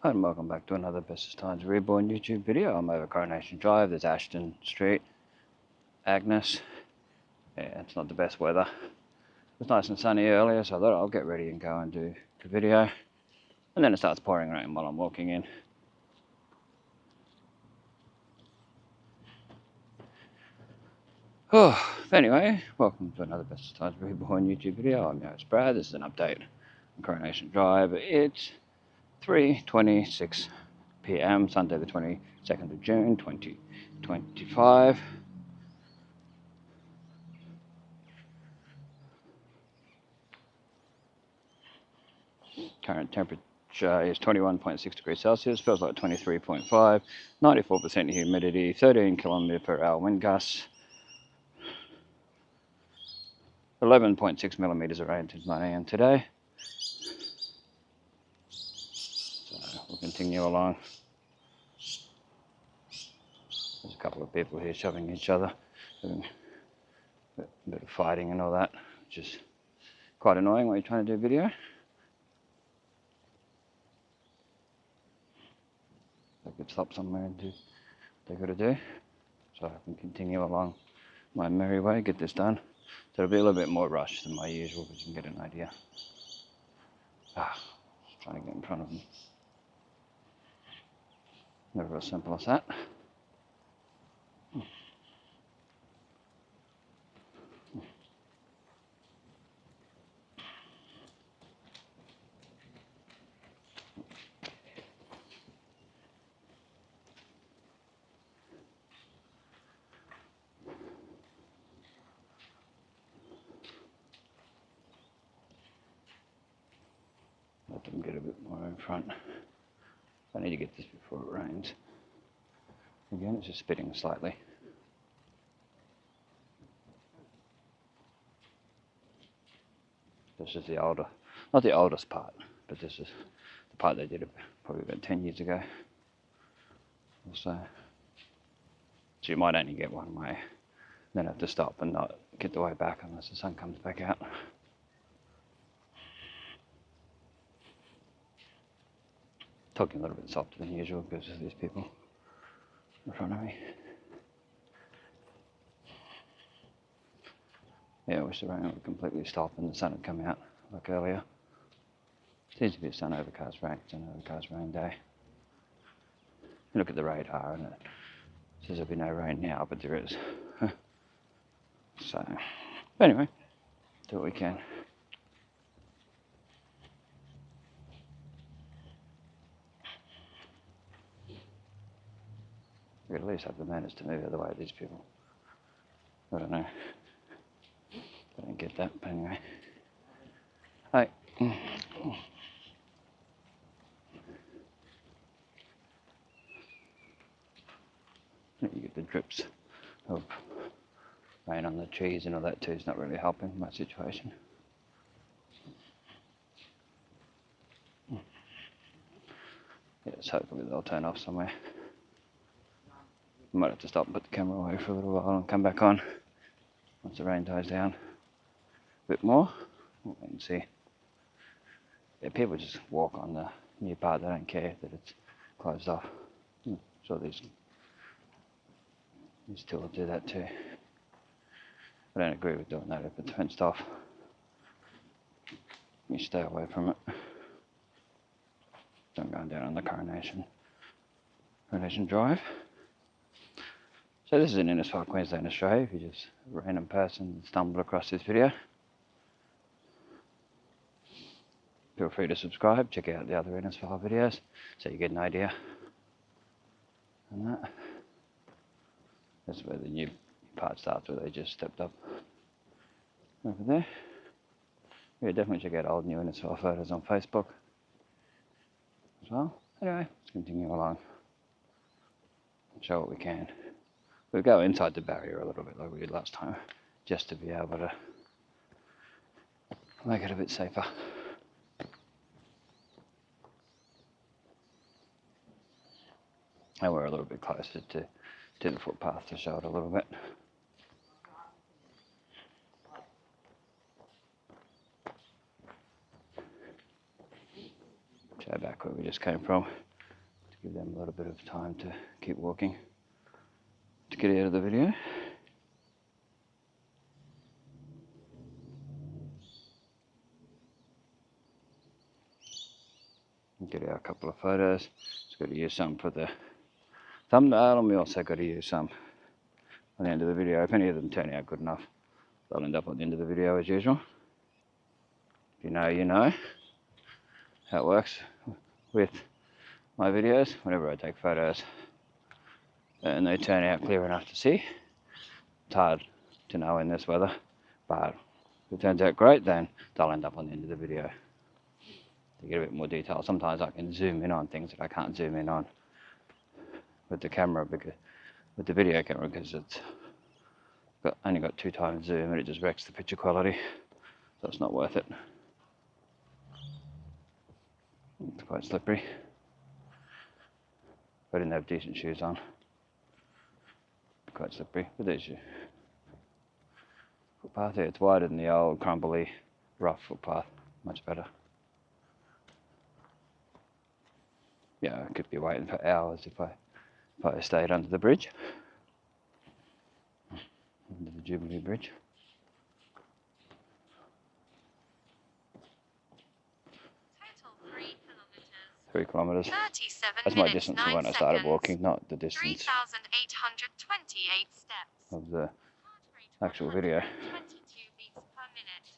And welcome back to another Bestestimes Reborn YouTube video. I'm over Coronation Drive. There's Ashton Street, Agnes. Yeah, it's not the best weather. It was nice and sunny earlier, so I thought I'll get ready and go and do the video. And then it starts pouring rain while I'm walking in. Oh, anyway, welcome to another Bestestimes Reborn YouTube video. I'm your host Brad. This is an update on Coronation Drive. It's 3:26 p.m. Sunday the 22nd of June 2025. Current temperature is 21.6 degrees Celsius, feels like 23.5, 94% humidity, 13 kilometre per hour wind gusts, 11.6 millimetres of rain since 9 AM today. So we'll continue along. There's a couple of people here shoving each other, doing a bit of fighting and all that, which is quite annoying when you're trying to do video. I could stop somewhere and do what they've got to do, so I can continue along my merry way, get this done. So it'll be a little bit more rushed than my usual, but you can get an idea. Just trying to get in front of them. Never as simple as that. Let them get a bit more in front. I need to get this before it rains. Again, it's just spitting slightly. This is the older, not the oldest part, but this is the part they did probably about 10 years ago or so. So you might only get one way, then have to stop and not get the way back unless the sun comes back out. Talking a little bit softer than usual because of these people in front of me. Yeah, I wish the rain would completely stop and the sun would come out like earlier. Seems to be a sun overcast rain. It's an overcast rain day. You look at the radar and it says there'll be no rain now, but there is. So, anyway, do what we can. We at least have the manners to move out of the way of these people. I don't know. I don't get that, but anyway. Hey. You get the drips of rain on the trees and all that too. It's not really helping my situation. Yes, hopefully they'll turn off somewhere. I might have to stop and put the camera away for a little while and come back on once the rain dies down a bit more. We'll wait and see. Yeah, people just walk on the new part. They don't care that it's closed off. So these two will do that too. I don't agree with doing that if it's fenced off. You stay away from it. Don't go down on the Coronation Drive. So this is in Innisfail, Queensland, Australia. If you're just a random person stumbled across this video, feel free to subscribe. Check out the other Innisfail videos so you get an idea on that. That's where the new part starts, where they just stepped up over there. Yeah, definitely check out old new Innisfail photos on Facebook as well. Anyway, let's continue along and show what we can. We'll go inside the barrier a little bit like we did last time, just to be able to make it a bit safer. And we're a little bit closer to the footpath to show it a little bit. Show back where we just came from. give them a little bit of time to keep walking to get out of the video. Get out a couple of photos. Just got to use some for the thumbnail, and we also got to use some on the end of the video. If any of them turn out good enough, they'll end up on the end of the video as usual. If you know, you know how it works with my videos. Whenever I take photos and they turn out clear enough to see, it's hard to know in this weather, but if it turns out great, then they'll end up on the end of the video. To get a bit more detail, sometimes I can zoom in on things that I can't zoom in on with the camera, because with the video camera, because it's only got 2 times zoom and it just wrecks the picture quality, so it's not worth it. It's quite slippery. If I didn't have decent shoes on, quite slippery. But there's your footpath here. It's wider than the old crumbly, rough footpath. Much better. Yeah, I could be waiting for hours if I stayed under the bridge, under the Jubilee Bridge. Total 3 kilometers. 3 kilometers. 37 That's my distance from when I started walking, not the distance 3,828 steps. of the actual video. 22 beats per minute.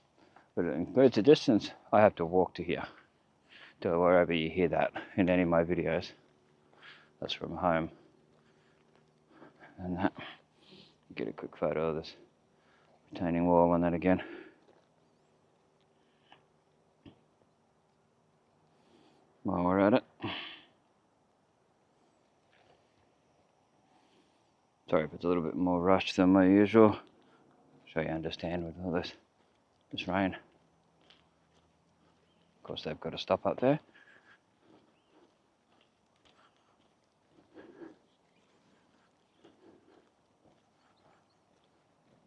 But it includes the distance I have to walk to here, to wherever you hear that in any of my videos. That's from home. And that, get a quick photo of this retaining wall on that again. While we're at it. Sorry if it's a little bit more rushed than my usual. Sure you understand with all this rain. Of course they've got to stop up there.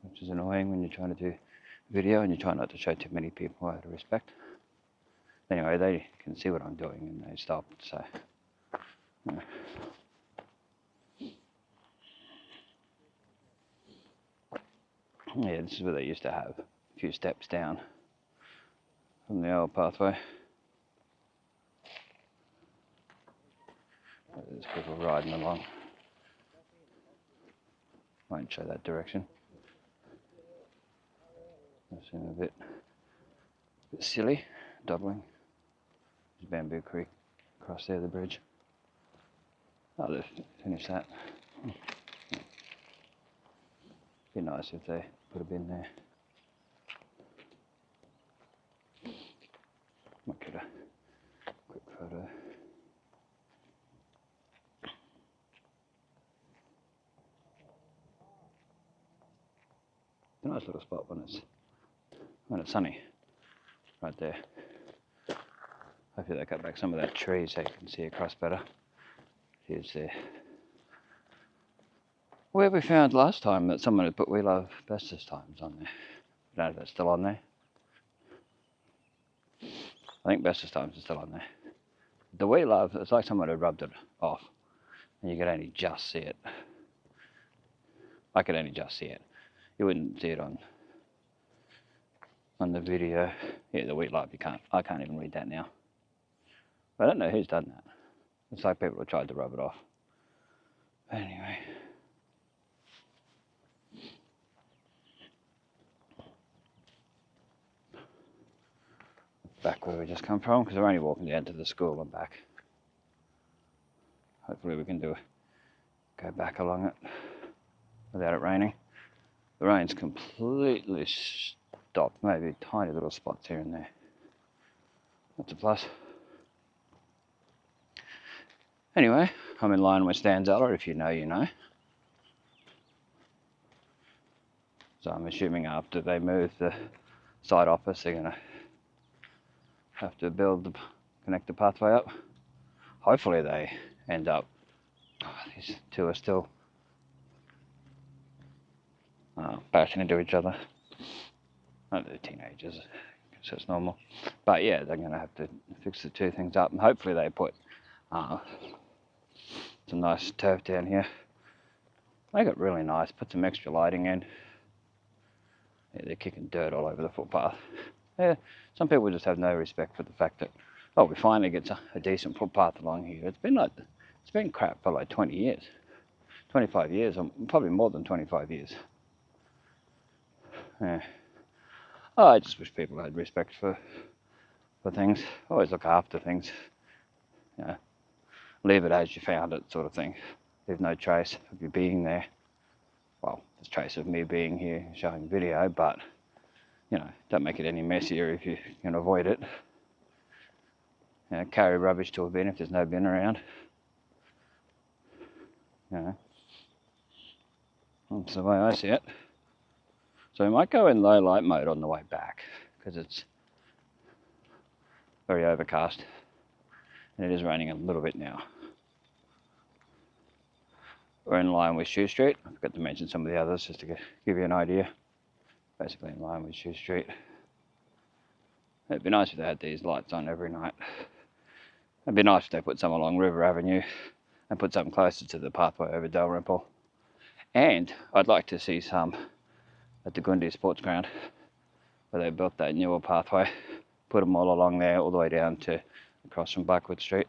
Which is annoying when you're trying to do video and you try not to show too many people out of respect. Anyway, they can see what I'm doing and they stop, so. Yeah. Yeah, this is where they used to have a few steps down from the old pathway. There's people riding along. Won't show that direction. They seem a bit silly, doubling. There's Bamboo Creek across there, the bridge. Oh, they've finished that. Be nice if they put a bin there. Might get a quick photo. It's a nice little spot when it's sunny, right there. Hopefully they cut back some of that tree so you can see across better. Here's there. Where we found last time that someone had put "We Love Bestestimes" on there. I don't know if that's still on there. I think Bestestimes is still on there. The "We Love," it's like someone had rubbed it off and you could only just see it. I could only just see it. You wouldn't see it on the video. Yeah, the "We Love," I can't even read that now. I don't know who's done that. It's like people have tried to rub it off. But anyway. Back where we just come from, because we're only walking down to the school and back. Hopefully we can go back along it without it raining. The rain's completely stopped, maybe tiny little spots here and there. That's a plus. Anyway, I'm in line with Stanzella, if you know, you know. So I'm assuming after they move the side office, they're going to have to connect the pathway up. Hopefully they end up, these two are still bashing into each other. Oh, they're teenagers, so it's normal. But yeah, they're going to have to fix the two things up, and hopefully they put some nice turf down here. Make it really nice, put some extra lighting in. Yeah, they're kicking dirt all over the footpath. Yeah, some people just have no respect for the fact that, oh, we finally get a decent footpath along here. It's been crap for like 20 years, 25 years, or probably more than 25 years. Yeah. Oh, I just wish people had respect for things. Always look after things. You know, leave it as you found it, sort of thing. There's no trace of you being there. Well, there's trace of me being here showing video, but you know, don't make it any messier if you can avoid it. You know, carry rubbish to a bin if there's no bin around. You know, that's the way I see it. So we might go in low light mode on the way back because it's very overcast and it is raining a little bit now. We're in line with Shoe Street. I forgot to mention some of the others just to give you an idea. Basically in line with Shoe Street. It'd be nice if they had these lights on every night. It'd be nice if they put some along River Avenue and put some closer to the pathway over Dalrymple. And I'd like to see some at the Gundy Sports Ground where they built that newer pathway. Put them all along there, all the way down to across from Blackwood Street.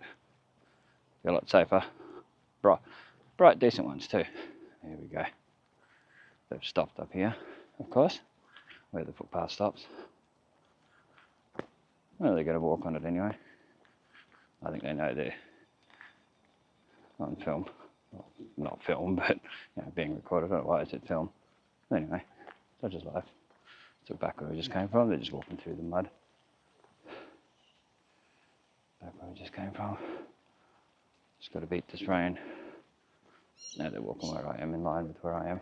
Be a lot safer. Bright, decent ones too. There we go. They've stopped up here, of course, where the footpath stops. Well, they're going to walk on it anyway. I think they know they're on film. Well, not film, but you know, being recorded. I don't know why I said film. Anyway, such is life. So back where we just came from, they're just walking through the mud. Back where we just came from. Just got to beat this rain. Now they're walking where I am, in line with where I am.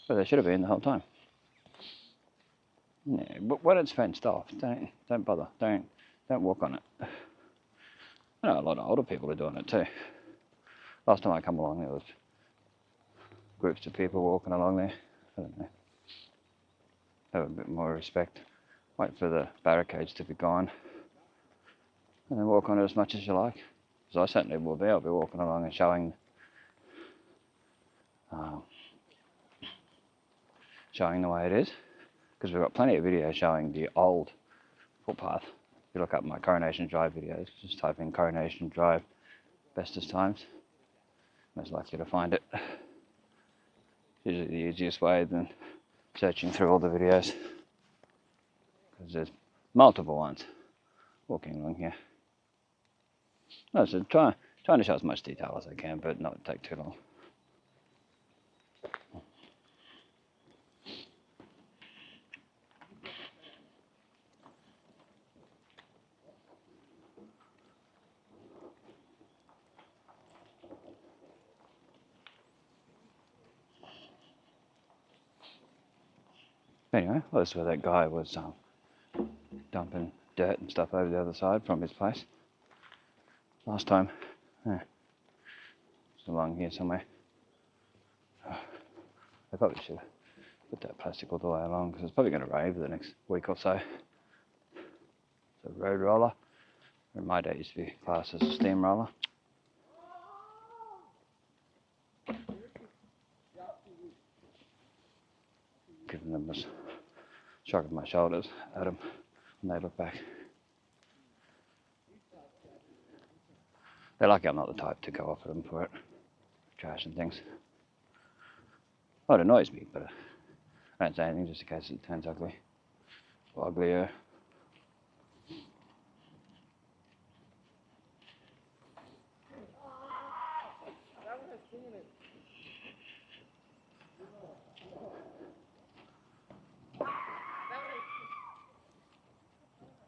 But they should have been the whole time. Yeah, but when it's fenced off, don't bother. Don't walk on it. I know a lot of older people are doing it too. Last time I come along, there was groups of people walking along there. I don't know. Have a bit more respect. Wait for the barricades to be gone, and then walk on it as much as you like. Because I certainly will be. I'll be walking along and showing the way it is. Because we've got plenty of videos showing the old footpath. If you look up my Coronation Drive videos, just type in Coronation Drive Bestestimes. Most likely to find it. Usually the easiest way than searching through all the videos. Because there's multiple ones walking along here. No, so trying to show as much detail as I can, but not take too long. Anyway, well, that's where that guy was dumping dirt and stuff over the other side from his place last time. Yeah. It's along here somewhere. I probably should have put that plastic all the way along because it's probably going to rain for the next week or so. It's a road roller. In my day, it used to be classed as a steamroller. Giving them a shrug of my shoulders at them when they look back. They're lucky I'm not the type to go off at them for it. Trash and things. Oh, it annoys me, but I don't say anything just in case it turns ugly. Or uglier.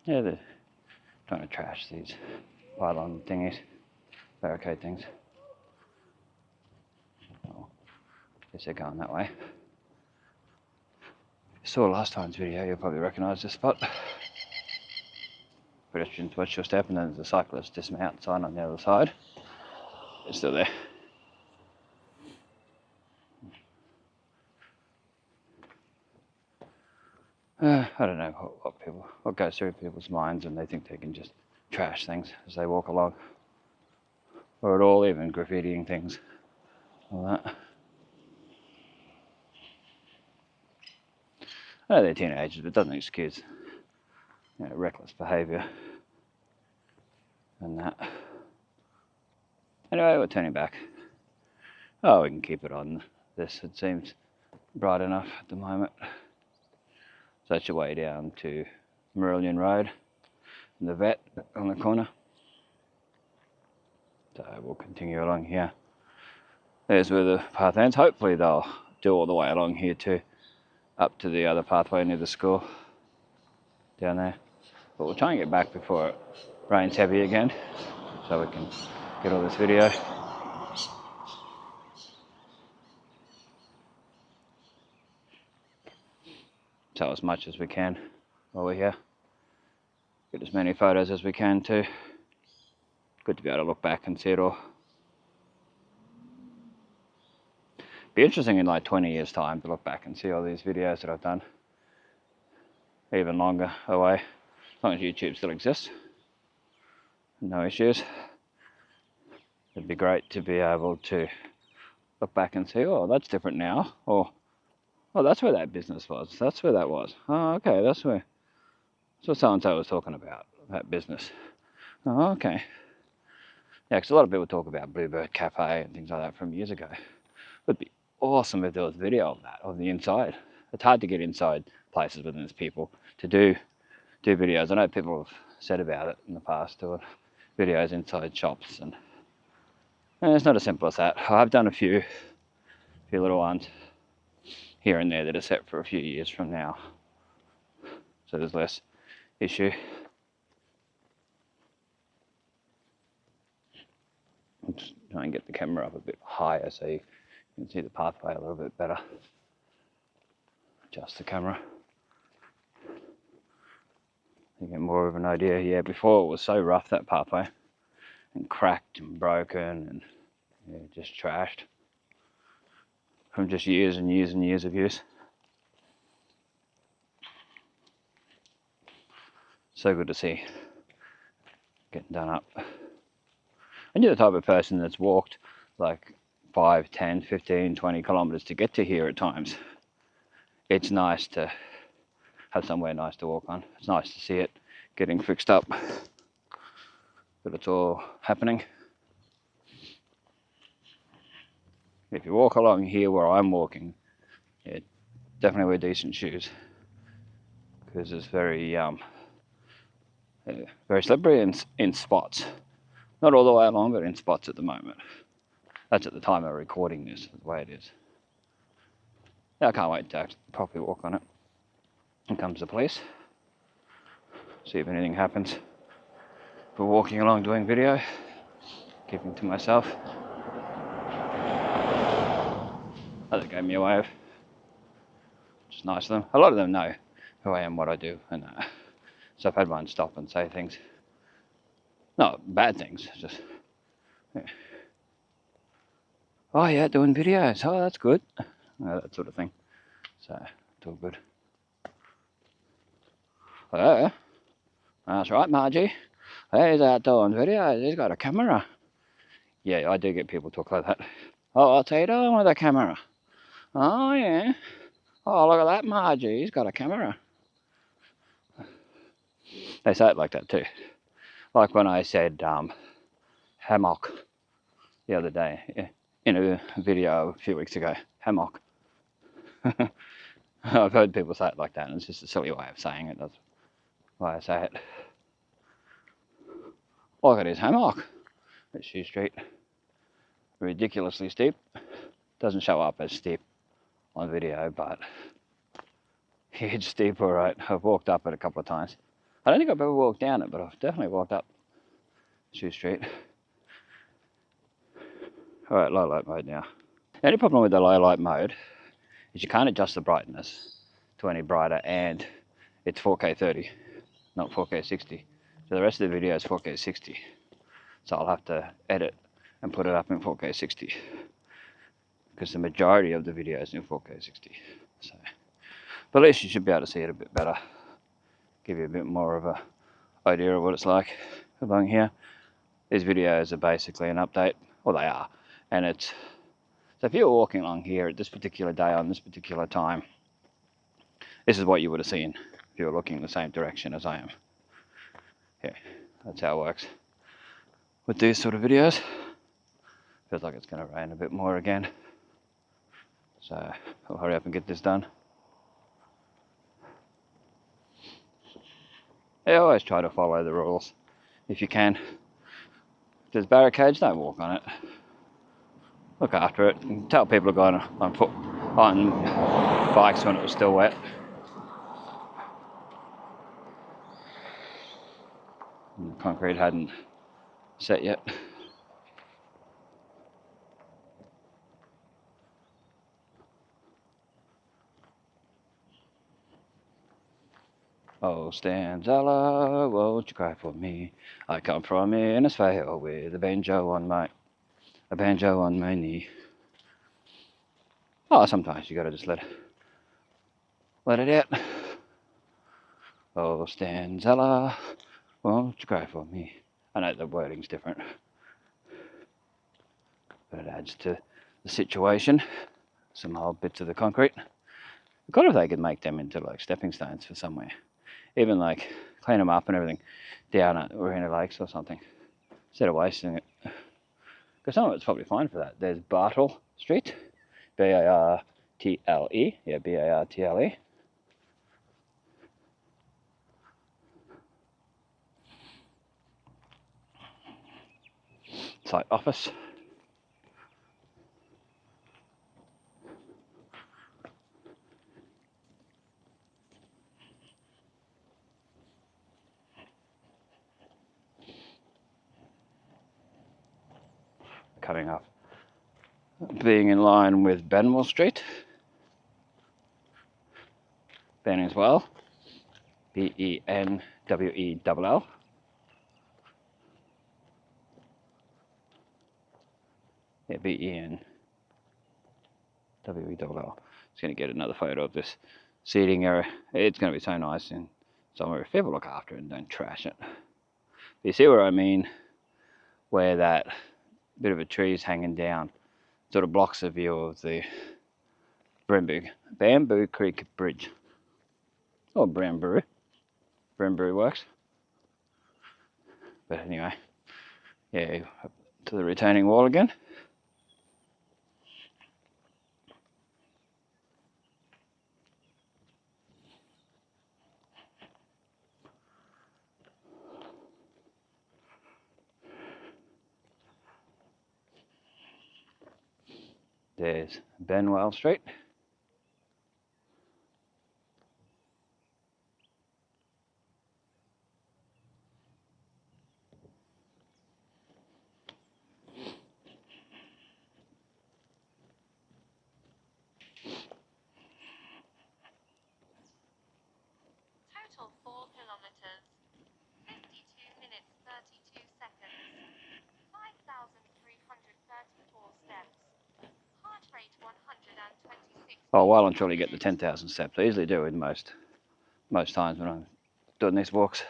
Yeah, they're trying to trash these pylon thingies, barricade things. Oh, guess they're going that way. You saw last time's video, you'll probably recognise this spot. Pedestrians watch your step, and then there's a cyclist dismount sign on the other side. It's still there. I don't know what goes through people's minds when they think they can just trash things as they walk along. or at all, even graffitiing things, all that. I know they're teenagers, but it doesn't excuse, you know, reckless behaviour and that. Anyway, we're turning back. Oh, we can keep it on this. It seems bright enough at the moment. So that's your way down to Marillion Road and the vet on the corner. So we'll continue along here. There's where the path ends. Hopefully they'll do all the way along here too, up to the other pathway near the school down there. But we'll try and get back before it rains heavy again, so we can get all this video. So as much as we can while we're here. Get as many photos as we can too. Good to be able to look back and see it all. Be interesting in like 20 years time to look back and see all these videos that I've done. Even longer away, as long as YouTube still exists. No issues. It'd be great to be able to look back and see, oh, that's different now. Or, oh, that's where that business was. That's where that was. Oh, okay, that's what so-and-so was talking about, that business. Oh, okay. Yeah, because a lot of people talk about Bluebird Cafe and things like that from years ago. It would be awesome if there was video of that, of the inside. It's hard to get inside places when there's people to do videos. I know people have said about it in the past, doing videos inside shops, and it's not as simple as that. I've done a few little ones here and there that are set for a few years from now, so there's less issue. I'll just try and get the camera up a bit higher so you can see the pathway a little bit better. Adjust the camera. You get more of an idea. Yeah, before it was so rough, that pathway, and cracked and broken and yeah, just trashed from just years and years and years of use. So good to see getting done up. And you're the type of person that's walked like 5, 10, 15, 20 kilometers to get to here at times. It's nice to have somewhere nice to walk on. It's nice to see it getting fixed up, that it's all happening. If you walk along here where I'm walking, yeah, definitely wear decent shoes, because it's very slippery in spots. Not all the way along, but in spots at the moment. That's at the time of recording this, the way it is. Yeah, I can't wait to actually properly walk on it. Here comes the police. See if anything happens. For walking along doing video, keeping to myself. Oh, they gave me a wave. Which is nice of them. A lot of them know who I am, what I do, and so I've had one stop and say things. Not bad things, just yeah. Oh yeah, doing videos. Oh, that's good. That sort of thing. So it's all good. Oh, that's right, Margie. He's out doing videos. He's got a camera. Yeah, I do get people talk like that. Oh, what's he doing with a camera? Oh yeah. Oh, look at that, Margie. He's got a camera. They say it like that too. Like when I said hammock the other day, yeah, in a video a few weeks ago. Hammock. I've heard people say it like that, and it's just a silly way of saying it. That's why I say it. Look at his hammock at Shoe Street. Ridiculously steep. Doesn't show up as steep on video, but huge steep, alright. I've walked up it a couple of times. I don't think I've ever walked down it, but I've definitely walked up Shoe Street. Alright, low light mode now. The only problem with the low light mode is you can't adjust the brightness to any brighter, and it's 4K 30, not 4K 60. So the rest of the video is 4K 60. So I'll have to edit and put it up in 4K 60, because the majority of the video is in 4K 60. So, but at least you should be able to see it a bit better, give you a bit more of a idea of what it's like along here. these videos are basically an update. Well, they are. And it's, so if you're walking along here at this particular day on this particular time, this is what you would have seen if you were looking in the same direction as I am. Yeah, that's how it works with these sort of videos. Feels like it's going to rain a bit more again. So I'll hurry up and get this done. Yeah, always try to follow the rules if you can. If there's barricades, don't walk on it. Look after it and tell people to go on bikes when it was still wet. And the concrete hadn't set yet. Oh, Stanzella, won't you cry for me? I come from Innisfail with a banjo on my knee. Oh, sometimes you gotta just let it out. Oh, Stanzella, won't you cry for me? I know the wording's different, but it adds to the situation. Some old bits of the concrete. God, if they could make them into like stepping stones for somewhere. Even like clean them up and everything down at Warrina Lakes or something, instead of wasting it. Because some of it's probably fine for that. There's Bartle Street, B-A-R-T-L-E, yeah, B-A-R-T-L-E. Site office. Coming up, being in line with Benwell Street. Ben as well, B-E-N-W-E-L-L. Yeah, B-E-N-W-E-L-L. Just going to get another photo of this seating area. It's going to be so nice in somewhere if people look after it and don't trash it. You see what I mean? Where that bit of a tree is hanging down sort of blocks a view of the Bamboo Creek Bridge. Or Bramburoo works. But anyway, yeah, up to the retaining wall again. There's Benwell Street. Total 4 kilometers. 52 minutes 32 seconds. 5,334 steps. Heart rate 126. Oh, well and truly get the 10,000 steps. I usually do in most times when I'm doing these walks.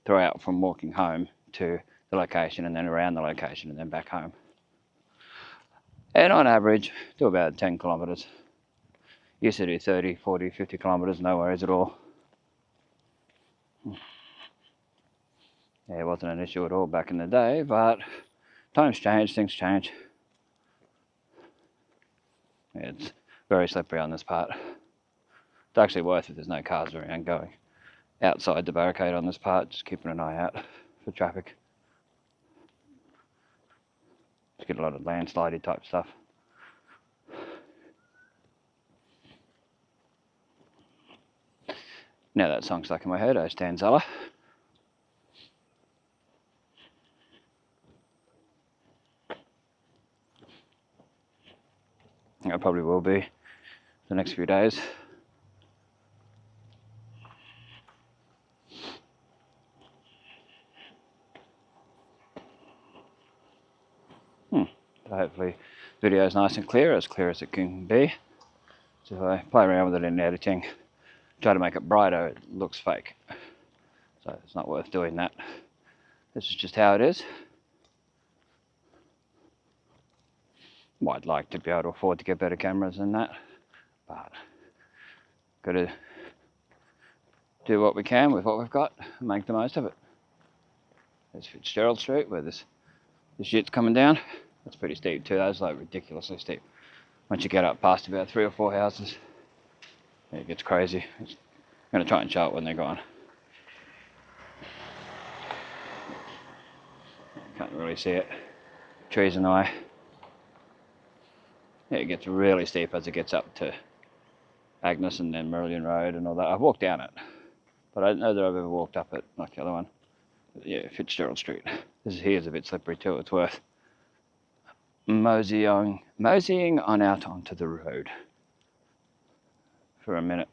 Throughout from walking home to the location and then around the location and then back home. And on average, do about 10 kilometres. Used to do 30, 40, 50 kilometres, no worries at all. Yeah, it wasn't an issue at all back in the day, but times change, things change. Yeah, it's very slippery on this part. It's actually worth it, there's no cars around going outside the barricade on this part, just keeping an eye out for traffic. Just get a lot of landslidey type stuff. Now that song's stuck in my head, oh Stanzella. I think I probably will be the next few days. So hopefully the video is nice and clear as it can be. So if I play around with it in editing, try to make it brighter, it looks fake. So it's not worth doing that. This is just how it is. Might like to be able to afford to get better cameras than that, but got to do what we can with what we've got and make the most of it. There's Fitzgerald Street where this shit's coming down. That's pretty steep too. That's like ridiculously steep. Once you get up past about 3 or 4 houses, it gets crazy. I'm going to try and show it when they're gone. Can't really see it. Trees in the way. Yeah, it gets really steep as it gets up to Agnes and then Meridian Road and all that. I've walked down it, but I don't know that I've ever walked up it like the other one. But yeah, Fitzgerald Street. This here's a bit slippery too. It's worth moseying on out onto the road for a minute.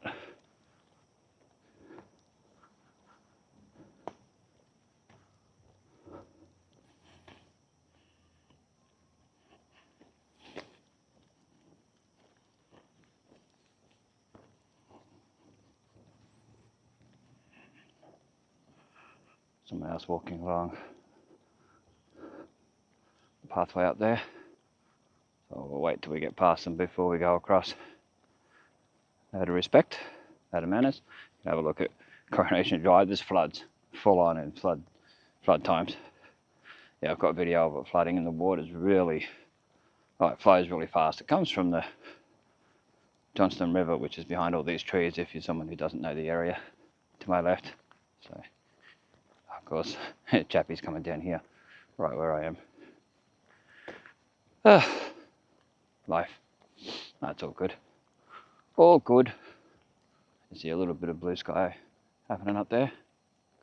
Someone else walking along the pathway up there. So we'll wait till we get past them before we go across. Out of respect, out of manners, you can have a look at Coronation Drive. There's floods, full on in flood times. Yeah, I've got a video of it flooding and the water's really, it flows really fast. It comes from the Johnston River, which is behind all these trees, if you're someone who doesn't know the area, to my left. So, of course, Chappie's coming down here, right where I am. Life. That's all good. All good. You see a little bit of blue sky happening up there.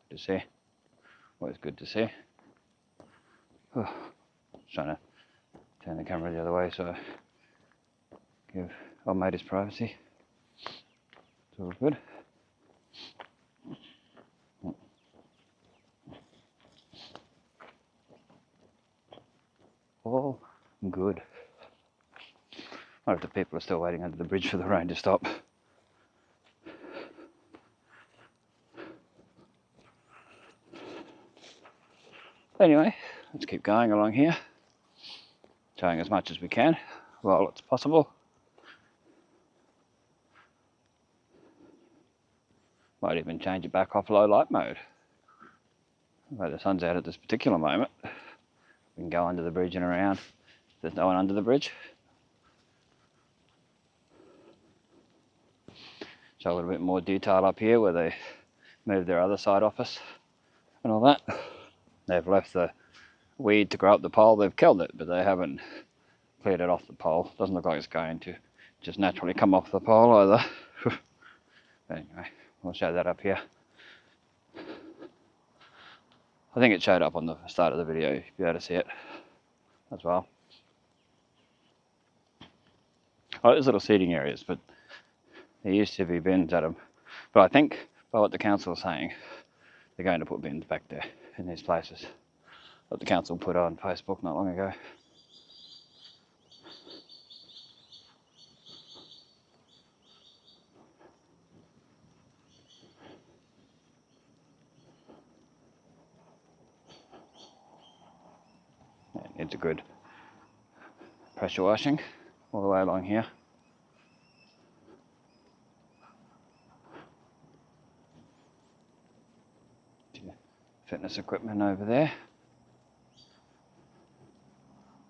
Good to see. Always good to see. Trying to turn the camera the other way so I give old mate his privacy. It's all good. All good. I wonder if the people are still waiting under the bridge for the rain to stop. Anyway, let's keep going along here. Showing as much as we can while it's possible. Might even change it back off low light mode. Although the sun's out at this particular moment, we can go under the bridge and around. There's no one under the bridge. Show a little bit more detail up here where they moved their other side office and all that. They've left the weed to grow up the pole. They've killed it, but they haven't cleared it off the pole. Doesn't look like it's going to just naturally come off the pole either. Anyway, we'll show that up here. I think it showed up on the start of the video, if you'll be able to see it as well. Oh, there's little seating areas, but there used to be bins at them. But I think, by what the council is saying, they're going to put bins back there in these places. What the council put on Facebook not long ago. It needs a good pressure washing all the way along here. Fitness equipment over there.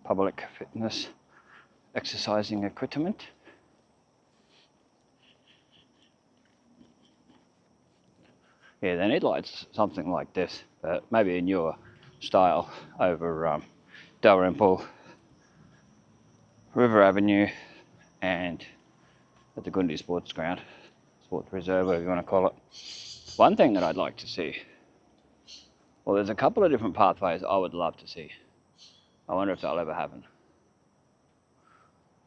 Public fitness exercising equipment. Yeah, they need lights, something like this, maybe a newer style over Dalrymple, River Avenue, and at the Gundy Sports Ground, Sports Reserve, whatever you want to call it. One thing that I'd like to see, well, there's a couple of different pathways I would love to see. I wonder if they'll ever happen.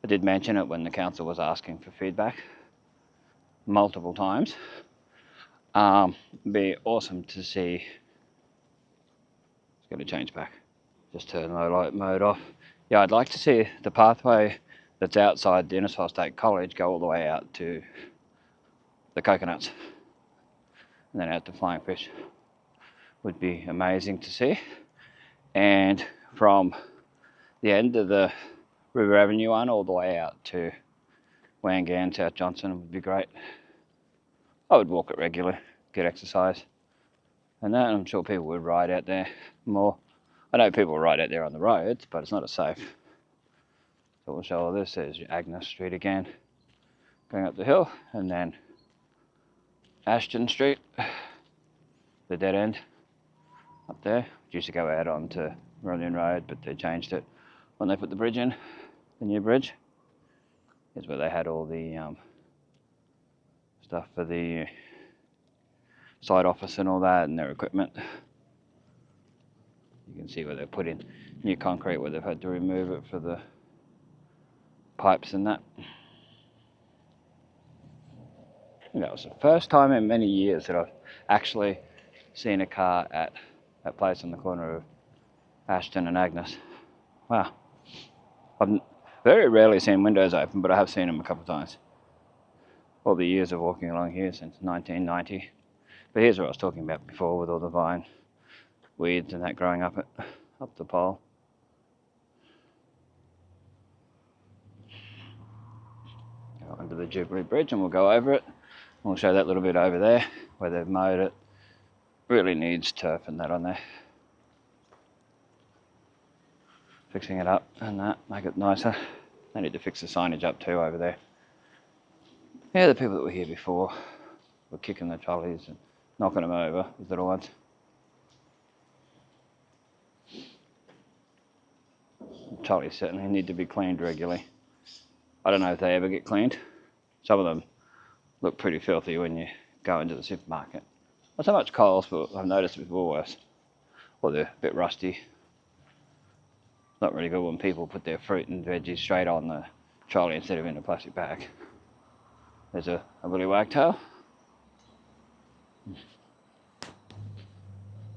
I did mention it when the council was asking for feedback multiple times. Be awesome to see. It's going to change back. Just turn low light mode off. Yeah, I'd like to see the pathway that's outside the Innisfail State College go all the way out to the Coconuts and then out to Flying Fish. Would be amazing to see. And from the end of the River Avenue one all the way out to Wangan, South Johnson would be great. I would walk it regularly, get exercise. And that, I'm sure people would ride out there more. I know people ride out there on the roads, but it's not as safe. So we'll show all this. There's Agnes Street again, going up the hill, and then Ashton Street, the dead end up there. It used to go out onto Ronnion Road, but they changed it when they put the bridge in, the new bridge. Is where they had all the stuff for the site office and all that, and their equipment. You can see where they put in new concrete, where they've had to remove it for the pipes and that. And that was the first time in many years that I've actually seen a car at that place on the corner of Ashton and Agnes. Wow. I've very rarely seen windows open, but I have seen them a couple of times. All the years of walking along here since 1990. But here's what I was talking about before, with all the vine weeds and that growing up the pole. Go under the Jubilee Bridge and we'll go over it. We'll show that little bit over there where they've mowed it. Really needs turf and that on there. Fixing it up and that, make it nicer. They need to fix the signage up too over there. Yeah, the people that were here before were kicking the trolleys and knocking them over, these little ones. The trolleys certainly need to be cleaned regularly. I don't know if they ever get cleaned. Some of them look pretty filthy when you go into the supermarket. Not so much Coles, but I've noticed with Woolworths. Well, they're a bit rusty. Not really good when people put their fruit and veggies straight on the trolley instead of in a plastic bag. There's a woolly wagtail.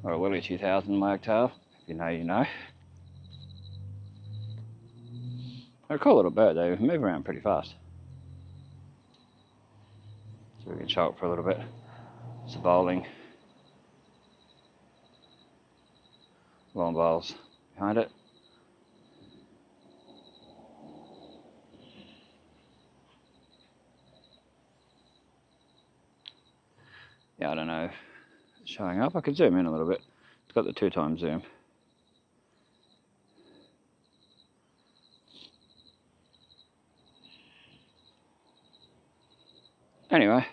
Or a woolly 2000 wagtail. If you know, you know. They're a cool little bird. They move around pretty fast. So we can show it for a little bit. It's a bowling. Lawn bowls behind it. Yeah, I don't know. It's showing up. I could zoom in a little bit. It's got the 2x zoom. Anyway,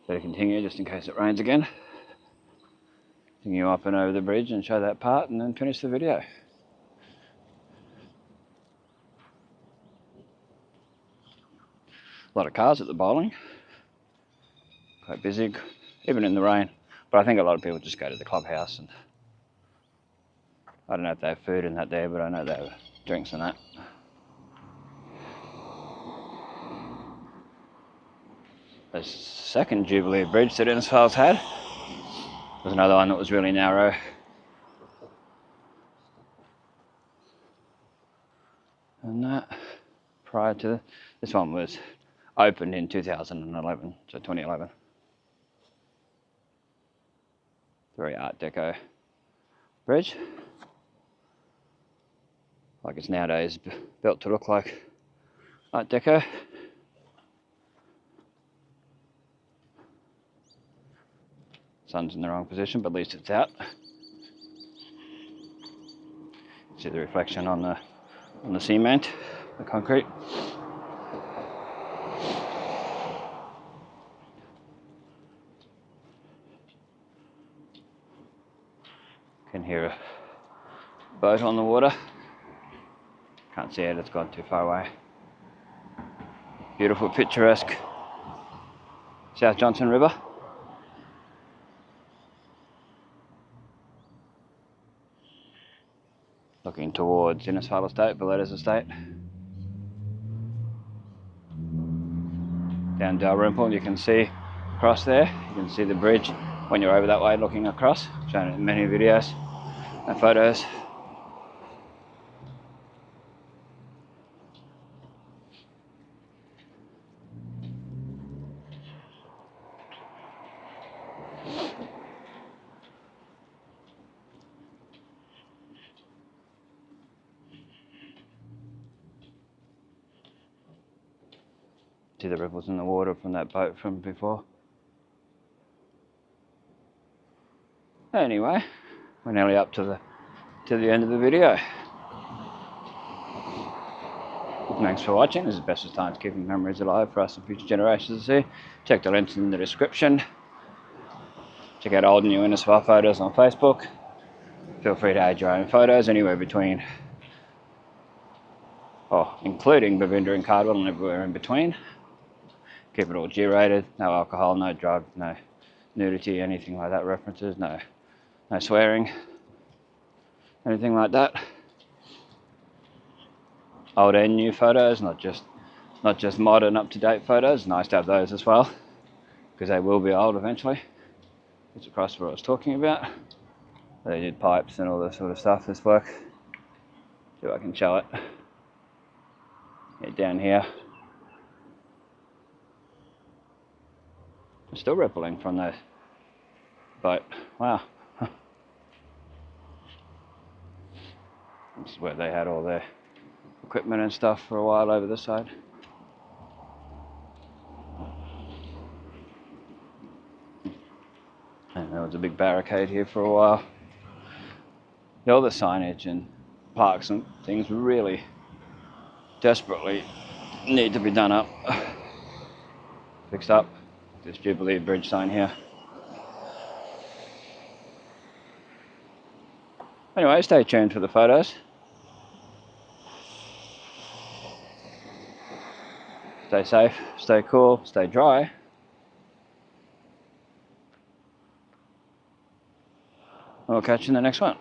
better continue just in case it rains again. Continue up and over the bridge and show that part and then finish the video. A lot of cars at the bowling. Quite busy, even in the rain. But I think a lot of people just go to the clubhouse, and I don't know if they have food and that there, but I know they have drinks and that. The second Jubilee Bridge that Innisfail's had was another one that was really narrow. And that, prior to this one was opened in 2011, so 2011. Very Art Deco bridge. Like it's nowadays built to look like Art Deco. Sun's in the wrong position, but at least it's out. See the reflection on the cement, the concrete. Can hear a boat on the water. Can't see it, it's gone too far away. Beautiful, picturesque South Johnson River. Looking towards Innisfail Estate, Valletta's Estate. Down Dalrymple, you can see across there. You can see the bridge when you're over that way looking across. Shown it in many videos and photos. See the ripples in the water from that boat from before. Anyway, we're nearly up to the end of the video. Thanks for watching. This is Bestestimes keeping memories alive for us and future generations to see. Check the links in the description. Check out old and new Innisfail photos on Facebook. Feel free to add your own photos anywhere between, including Bermuda and Cardwell and everywhere in between. Keep it all G-rated. No alcohol, no drugs, no nudity, anything like that. References, no swearing, anything like that. Old and new photos, not just modern, up-to-date photos. Nice to have those as well, because they will be old eventually. It's across what I was talking about. They did pipes and all this sort of stuff. This work. See if I can show it. Yeah, down here. It's still rippling from the boat. Wow. This is where they had all their equipment and stuff for a while over this side. And there was a big barricade here for a while. All the signage and parks and things really desperately need to be done up. Fixed up. This Jubilee Bridge sign here. Anyway, stay tuned for the photos. Stay safe, stay cool, stay dry. And we'll catch you in the next one.